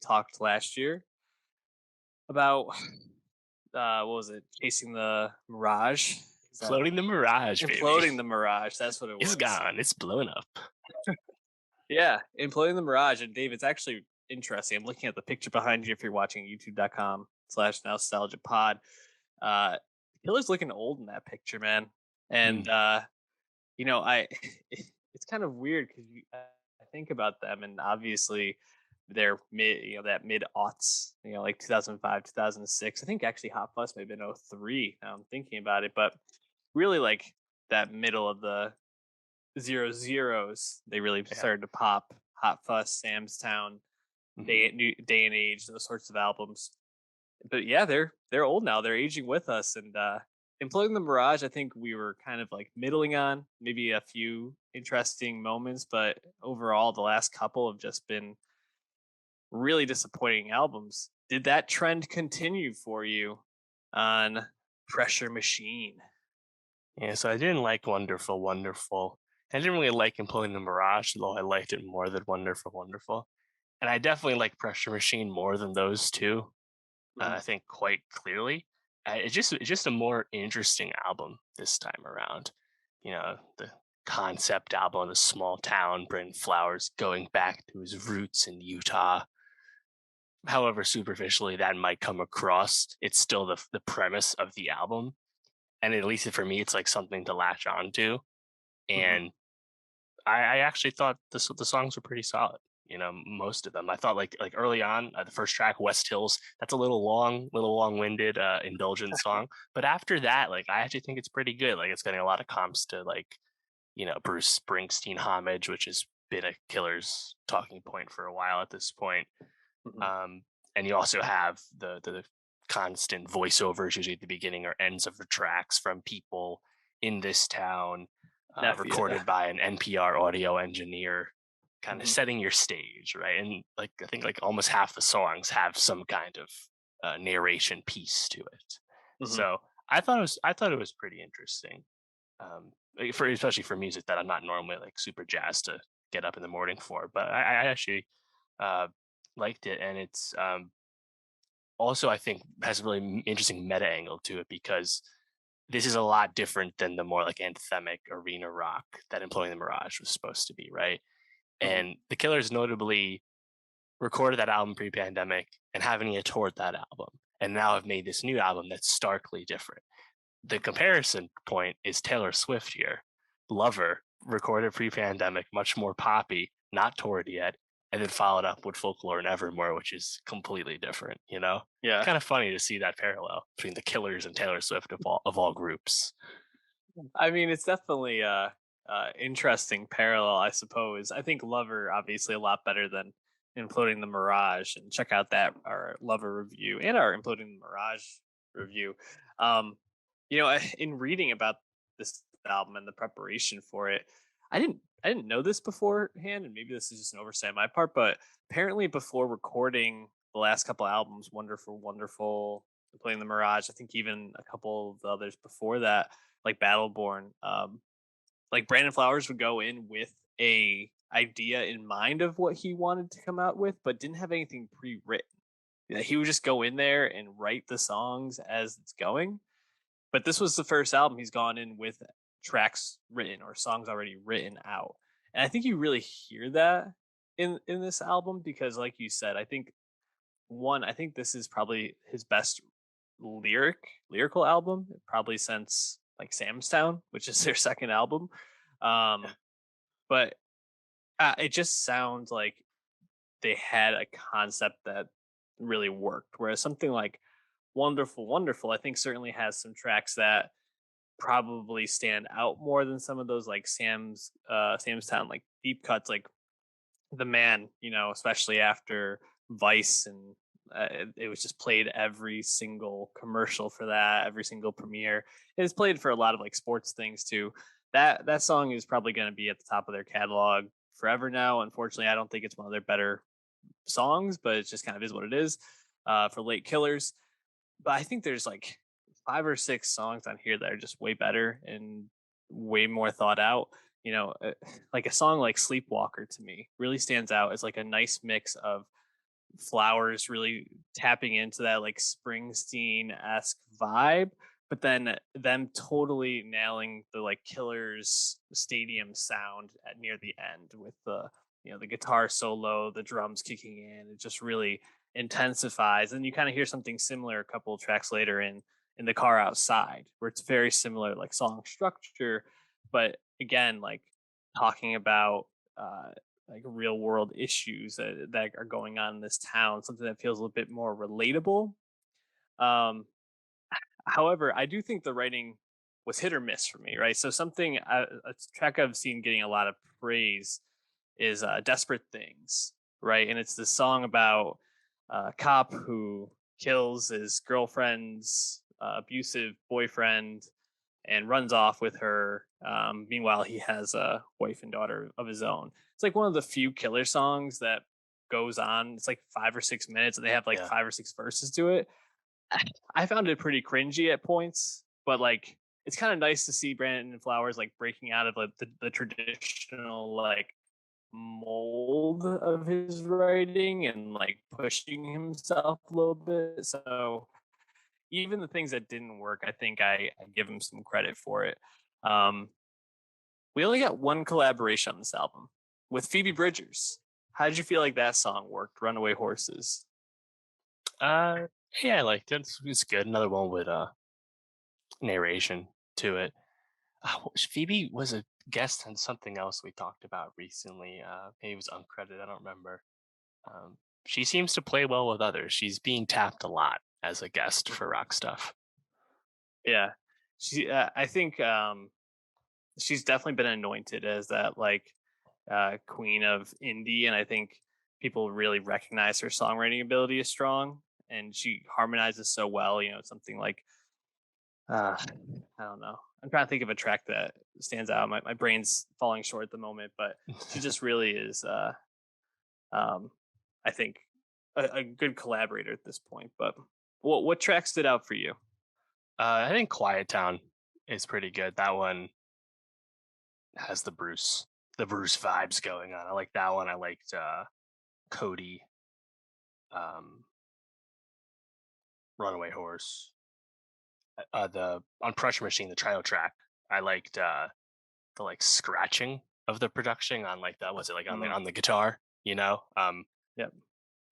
talked last year about what was it? Chasing the Mirage. Is that Floating the Mirage, baby. imploding the Mirage? That's what it It's was. gone. It's blown up. Yeah, imploding the Mirage. And Dave, it's actually interesting. I'm looking at the picture behind you if you're watching youtube.com/nostalgia pod. Killer's looking old in that picture, man. And Mm. I it's kind of weird because I think about them, and obviously they're mid, that mid aughts, like 2005, 2006. I think actually Hot Fuss may have been '03. Now I'm thinking about it, but really like that middle of the zero zeros, they really Yeah. started to pop. Hot Fuss, Sam's Town, Hmm. Day and Age, those sorts of albums. But yeah, they're old now. They're aging with us, and Imploding the Mirage, I think we were kind of like middling on, maybe a few interesting moments, but overall, the last couple have just been really disappointing albums. Did that trend continue for you on Pressure Machine? Yeah, so I didn't like Wonderful, Wonderful. I didn't really like Imploding the Mirage, though I liked it more than Wonderful, Wonderful. And I definitely like Pressure Machine more than those two. Mhm. I think quite clearly. It's just a more interesting album this time around. The concept album of the small town, Bryn Flowers going back to his roots in Utah. However superficially that might come across, it's still the premise of the album. And at least for me, it's like something to latch on to. Mhm. And I actually thought the songs were pretty solid. Most of them. I thought like early on, the first track, West Hills, that's a little long-winded, indulgent song. But after that, like I actually think it's pretty good. Like it's getting a lot of comps to like Bruce Springsteen homage, which has been a Killer's talking point for a while at this point. Mhm. Um, and you also have the constant voiceovers usually at the beginning or ends of the tracks from people in this town, Yeah. recorded by an NPR audio engineer, kind of Mhm. setting your stage, right? And like I think like almost half the songs have some kind of narration piece to it. Mhm. So I thought it was pretty interesting, like, for especially for music that I'm not normally like super jazzed to get up in the morning for. But I actually uh, liked it, and it's also I think has a really interesting meta angle to it because this is a lot different than the more like anthemic arena rock that Employing the Mirage was supposed to be, right? Mhm. And the Killers notably recorded that album pre-pandemic and haven't yet toured that album, and now have made this new album that's starkly different. The comparison point is Taylor Swift here. Lover, recorded pre-pandemic, much more poppy, not toured yet, and then followed up with Folklore and Evermore, which is completely different, you know? Yeah. Kind of funny to see that parallel between the Killers and Taylor Swift of all groups. I mean, it's definitely a interesting parallel, I suppose. I think Lover obviously a lot better than Imploding the Mirage, and check out that our Lover review and our Imploding the Mirage review. Um, in reading about this album and the preparation for it, I didn't know this beforehand, and maybe this is just an oversight on my part, but apparently before recording the last couple albums, Wonderful, Wonderful, Imploding the Mirage, I think even a couple of the others before that, like Battleborn, like Brandon Flowers would go in with a idea in mind of what he wanted to come out with, but didn't have anything pre-written. Yeah, he would just go in there and write the songs as it's going. But this was the first album he's gone in with tracks written or songs already written out. And I think you really hear that in this album because like you said, I think this is probably his best lyrical album, probably since like Sam's Town, which is their second album. Um, but it just sounds like they had a concept that really worked. Whereas something like Wonderful, Wonderful, I think certainly has some tracks that probably stand out more than some of those like Sam's Town like deep cuts, like The Man, especially after Vice, and it was just played every single commercial for that, every single premiere. It's played for a lot of like sports things too. That song is probably going to be at the top of their catalog forever now. Unfortunately, I don't think it's one of their better songs, but it just kind of is what it is for late Killers. But I think there's like 5 or 6 songs on here that are just way better and way more thought out. Like a song like Sleepwalker to me really stands out as like a nice mix of Flowers really tapping into that like Springsteen esque vibe, but then them totally nailing the like Killers stadium sound at near the end with the the guitar solo, the drums kicking in. It just really intensifies, and you kind of hear something similar a couple of tracks later in the car outside, where it's very similar like song structure, but again like talking about uh, like real world issues that are going on in this town, something that feels a little bit more relatable. Um, However, I do think the writing was hit or miss for me, right? So a track I've seen getting a lot of praise is "Desperate Things," right? And it's this song about a cop who kills his girlfriend's abusive boyfriend and runs off with her. Meanwhile, he has a wife and daughter of his own. It's like one of the few killer songs that goes on. It's like 5 or 6 minutes, and they have like Yeah. 5 or 6 verses to it. I found it pretty cringy at points, but like it's kind of nice to see Brandon Flowers like breaking out of like the traditional like mold of his writing and like pushing himself a little bit. So even the things that didn't work, I think I give him some credit for it. Um, we only got one collaboration on this album with Phoebe Bridgers. How did you feel like that song worked? Runaway Horses. Uh, yeah, I liked it. It's good. Another one with narration to it. Phoebe was a guest on something else we talked about recently. Maybe it was uncredited. I don't remember. Um, she seems to play well with others. She's being tapped a lot as a guest for rock stuff. Yeah, I think she's definitely been anointed as that like queen of indie, and I think people really recognize her songwriting ability is strong, and she harmonizes so well. Something like I don't know. I'm trying to think of a track that stands out. My brain's falling short at the moment, but she just really is. Um, I think a good collaborator at this point. But what track stood out for you? I think Quiet Town is pretty good. That one has the Bruce vibes going on. I like that one. I liked Cody, um, Runaway Horse, the on Pressure Machine, the trial track. I liked the like scratching of the production on like that was it like on the Hmm. on the guitar. Yep.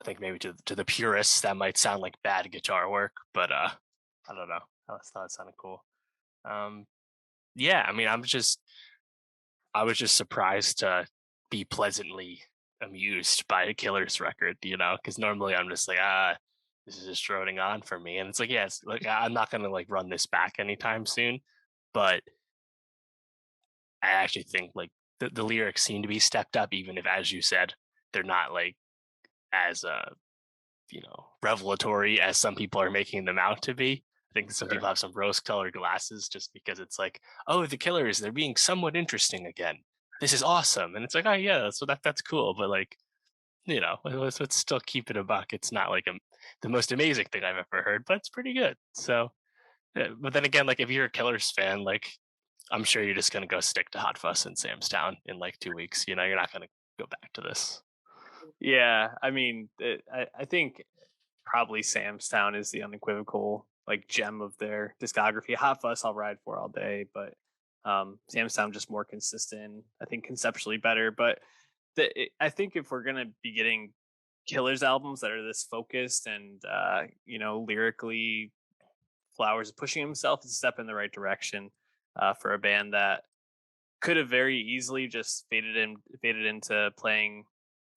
I think maybe to the purists that might sound like bad guitar work, but I don't know. I just thought it sounded cool. Um, yeah, I mean, I was just surprised to be pleasantly amused by a Killer's record, because normally I'm just like, this is just droning on for me. And it's like, yes, like I'm not gonna like run this back anytime soon. But I actually think like the lyrics seem to be stepped up, even if, as you said, they're not like as revelatory as some people are making them out to be. I think some Sure. people have some rose-colored glasses just because it's like, oh, the Killers, they're being somewhat interesting again. This is awesome, and it's like, oh yeah, so that's cool, but like, let's still keep it a buck. It's not like the most amazing thing I've ever heard, but it's pretty good. So, but then again, like if you're a Killers fan, like I'm sure you're just gonna go stick to Hot Fuss and Sam's Town in like 2 weeks. You're not gonna go back to this. Yeah, I mean, I think probably Sam's Town is the unequivocal like gem of their discography. Hot Fuss I'll ride for all day, but Sam's Town just more consistent. I think conceptually better, but I think if we're gonna be getting Killers albums that are this focused and lyrically, Flowers is pushing himself to step in the right direction for a band that could have very easily just faded into playing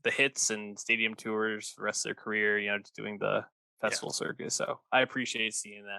the hits and stadium tours for the rest of their career, just doing the Yeah. festival circus. So I appreciate seeing that.